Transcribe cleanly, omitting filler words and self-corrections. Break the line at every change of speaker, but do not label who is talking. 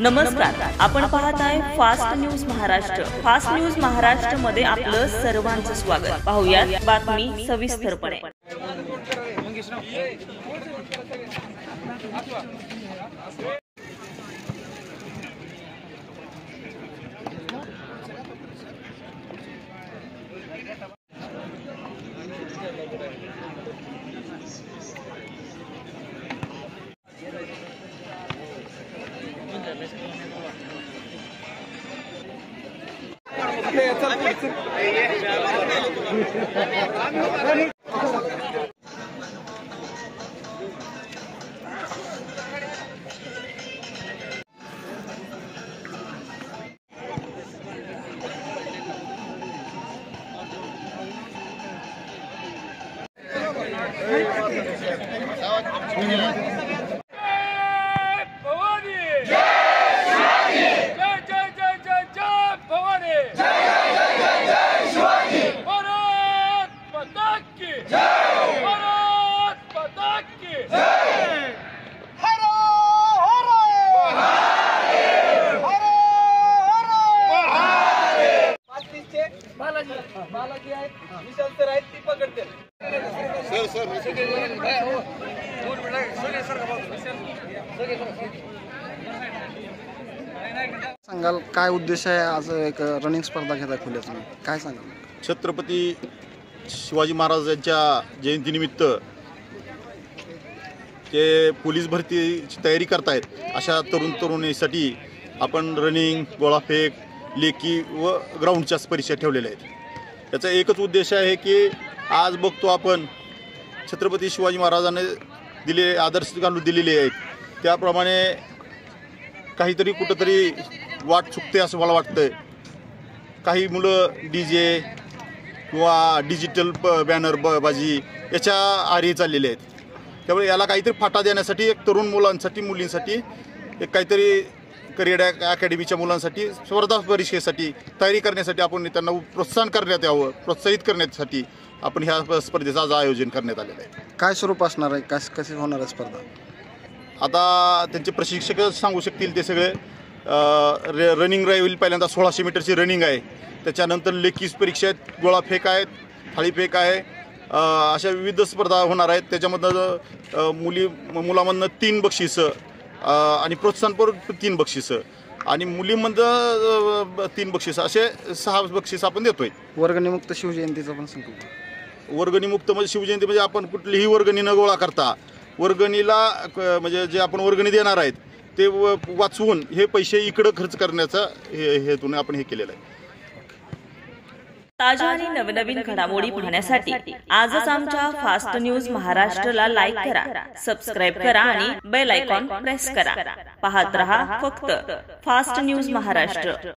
नमस्कार, आपण पाहत आहे fast news Maharashtra. Fast news Maharashtra मध्ये आपलं सर्वांचं स्वागत। पाहूयात बातमी सविस्तरपणे।
बालाजी आहेत, विशाल सर आहेत, ती पकडते
सांगाल काय उद्देश आहे? आज एक रनिंग स्पर्धा घेता खुल्याच काय सांगाल?
छत्रपती शिवाजी महाराजांच्या जयंतीनिमित्त जे पोलीस भरतीची तयारी करतायत अशा तरुणीसाठी आपण रनिंग, गोळाफेक, लेखी व ग्राउंडच्या परीक्षा ठेवलेल्या आहेत। याचा एकच उद्देश आहे की आज बघतो आपण छत्रपती शिवाजी महाराजांनी आदर्श घालून दिलेले आहेत, त्याप्रमाणे काहीतरी कुठंतरी वाट चुकते असं मला वाटतं। काही मुलं DJ किंवा डिजिटल बॅनर बाजी याच्या आरी चाललेले आहेत। त्यामुळे याला काहीतरी फाटा देण्यासाठी एक तरुण मुलांसाठी मुलींसाठी एक काहीतरी करिअर अकॅडमीच्या मुलांसाठी स्पर्धा परीक्षेसाठी तयारी करण्यासाठी आपण त्यांना प्रोत्साहन करण्यात यावं, प्रोत्साहित करण्यासाठी आपण ह्या स्पर्धेचं आज आयोजन करण्यात आलेलं आहे।
काय स्वरूप असणार आहे, कशी होणार आहे स्पर्धा?
आता त्यांचे प्रशिक्षक सांगू शकतील ते सगळे। रनिंग राहील, पहिल्यांदा 1600 मीटरची रनिंग आहे, त्याच्यानंतर लेखी परीक्षा आहेत, गोळाफेक आहेत, थाळीफेक आहे, अशा विविध स्पर्धा होणार आहेत। त्याच्यामधनं मुलामधनं 3 बक्षिसं आणि प्रोत्साहनपर 3 बक्षिसं आणि मुलींमध्ये 3 बक्षिसं असे 6 बक्षिसं आपण देतोय।
वर्गणीमुक्त शिवजयंतीचा पण संकल्प।
वर्गणीमुक्त म्हणजे शिवजयंती म्हणजे आपण कुठलीही वर्गणी न गोळा करता वर्गणीला म्हणजे जे आपण वर्गणी देणार आहेत ते वाचवून हे पैसे इकडं खर्च करण्याचा हेतून आपण हे केलेलं आहे।
ताज्या आणि नवनवीन घडामोडी पाहण्यासाठी आजच आमच्या फास्ट न्यूज महाराष्ट्रला लाईक करा, सबस्क्राइब करा आणि बेल आयकॉन प्रेस करा। पाहत रहा फक्त फास्ट न्यूज महाराष्ट्र।